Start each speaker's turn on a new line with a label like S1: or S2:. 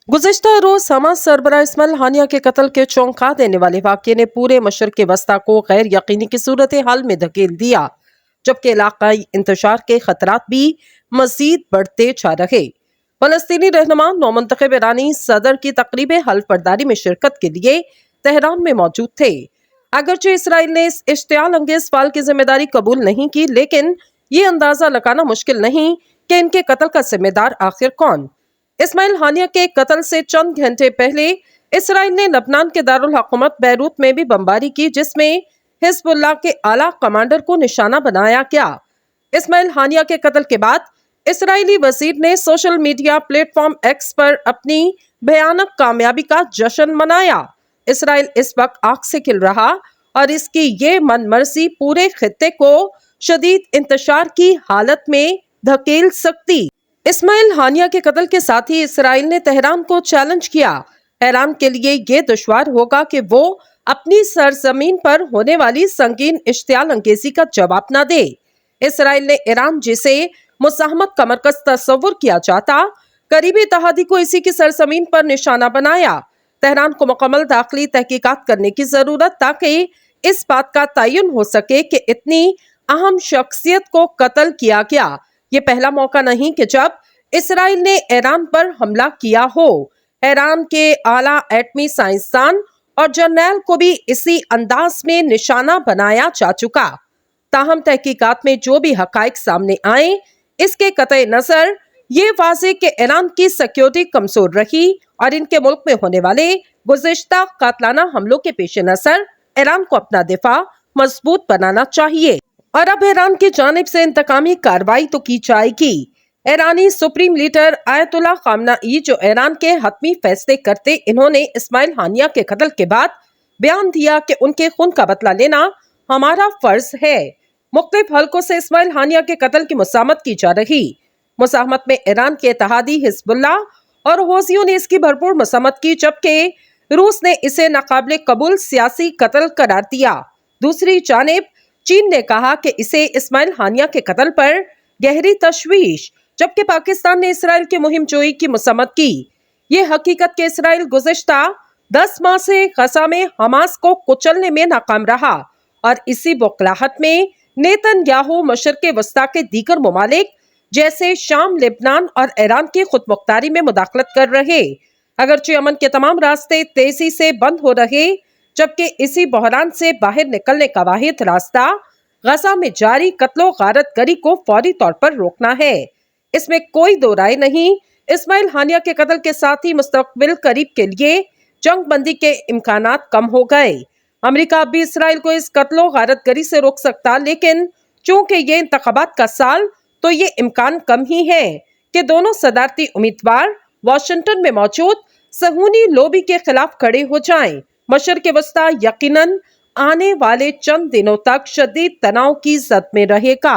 S1: गुज़िश्ता रोज Hamas सरबराह Ismail हानिया के कत्ल के चौंका देने वाले वाक़ये ने पूरे मशरिक़ वस्ता को गैर यकीनी की सूरत हाल में धकेल दिया, जबकि इलाकाई इंतशार के खतरात भी मजीद बढ़ते जा रहे। फलस्तीनी रहनुमा नौमुंतखब ईरानी सदर की तकरीब हल्फ बर्दारी में शिरकत के लिए तेहरान में मौजूद थे। अगरचे इसराइल ने इस इश्तियाल अंगेज फाल की जिम्मेदारी कबूल नहीं की, लेकिन ये अंदाजा लगाना मुश्किल नहीं कि इनके कत्ल का जिम्मेदार आखिर कौन। इस्माइल हानिया के कत्ल से चंद घंटे पहले इसराइल ने लबनान के दारुल हुकूमत बैरूत में भी बमबारी की, जिसमें हिजबुल्लाह के आला कमांडर को निशाना बनाया गया। इस्माइल हानिया के कत्ल के बाद इसराइली वजीर ने सोशल मीडिया प्लेटफॉर्म एक्स पर अपनी भयानक कामयाबी का जश्न मनाया। इसराइल इस वक्त आग से खिल रहा और इसकी ये मनमर्जी पूरे खित्ते को शदीद इंतशार की हालत में धकेल सकती। इस्माइल हानिया के कत्ल के साथ ही इसराइल ने तेहरान को चैलेंज किया। हैरान के लिए ये दुश्वार होगा कि वो अपनी सरजमीन पर होने वाली संगीन इश्तियाल अंगेजी का जवाब न दे। इसराइल ने ईरान, जिसे मुसाहमत का मरकज तस्वुर किया जाता, करीबी इत्तेहादी को इसी की सरजमीन पर निशाना बनाया। तेहरान को मुकम्मल दाखिली तहकीकात करने की जरूरत, ताकि इस बात का तयन हो सके कि इतनी अहम शख्सियत को कत्ल किया गया। ये पहला मौका नहीं कि जब इसराइल ने ईरान पर हमला किया हो। ईरान के आला एटमी साइंसदान और जर्नैल को भी इसी अंदाज में निशाना बनाया जा चुका। ताहम तहकीकात में जो भी हकाइक सामने आए, इसके कतई नजर ये वाज़ेह कि ईरान की सिक्योरिटी कमजोर रही और इनके मुल्क में होने वाले गुज़िश्ता कातलाना हमलों के पेश नजर ईरान को अपना दिफा मजबूत बनाना चाहिए और अब ईरान की जानिब से इंतकामी कार्रवाई तो की जाएगी। ईरानी सुप्रीम लीडर आयतुल्लाह खामनाई, जो ईरान के हतमी फैसले करते, इन्होंने इस्माइल हानिया के कत्ल के बाद बयान दिया कि उनके खून का बदला लेना हमारा फर्ज है। मुख्तलिफ हलकों से इस्माइल हानिया के कत्ल की मुसाहमत की जा रही। मुसाहमत में ईरान के इत्तेहादी हिजबुल्लाह और हौसियों ने इसकी भरपूर मुसाहमत की, जबकि रूस ने इसे नाकाबिले कबूल सियासी कत्ल करार दिया। दूसरी जानिब चीन ने कहा कि इसे इस्माइल हानिया के कत्ल पर गहरी तशवीश, जबकि पाकिस्तान ने इसराइल की मुहिम जोई की मुसम्मत की। ये हकीकत के इसराइल गुज़िश्ता 10 माह से गजा में हमास को कुचलने में नाकाम रहा और इसी बौखलाहट में नेतन्याहू मशरिक़ वस्ता के दीगर ममालिक जैसे शाम, लेबनान और ईरान की खुद मुख्तारी में मुदाखलत कर रहे। अगरचे अमन के तमाम रास्ते तेजी से बंद हो रहे, जबकि इसी बहरान से बाहर निकलने का वाहिद रास्ता गजा में जारी कत्लो गारत गरी को फौरी तौर पर रोकना है। इसमें कोई दो राय नहीं। इस्माइल हानिया के कत्ल के साथ ही मुस्तकबिल करीब के लिए जंग बंदी के इम्कानात कम हो गए। अमेरिका अब भी इसराइल को इस कत्लो गारत गरी से रोक सकता, लेकिन चूंकि ये इंतखाबात का साल, तो ये इम्कान कम ही है कि दोनों सदारती उम्मीदवार वाशिंगटन में मौजूद सहूनी लोबी के खिलाफ खड़े हो जाएं। मशरिक़ वस्ता यकीनन आने वाले चंद दिनों तक शदीद तनाव की जद में रहेगा।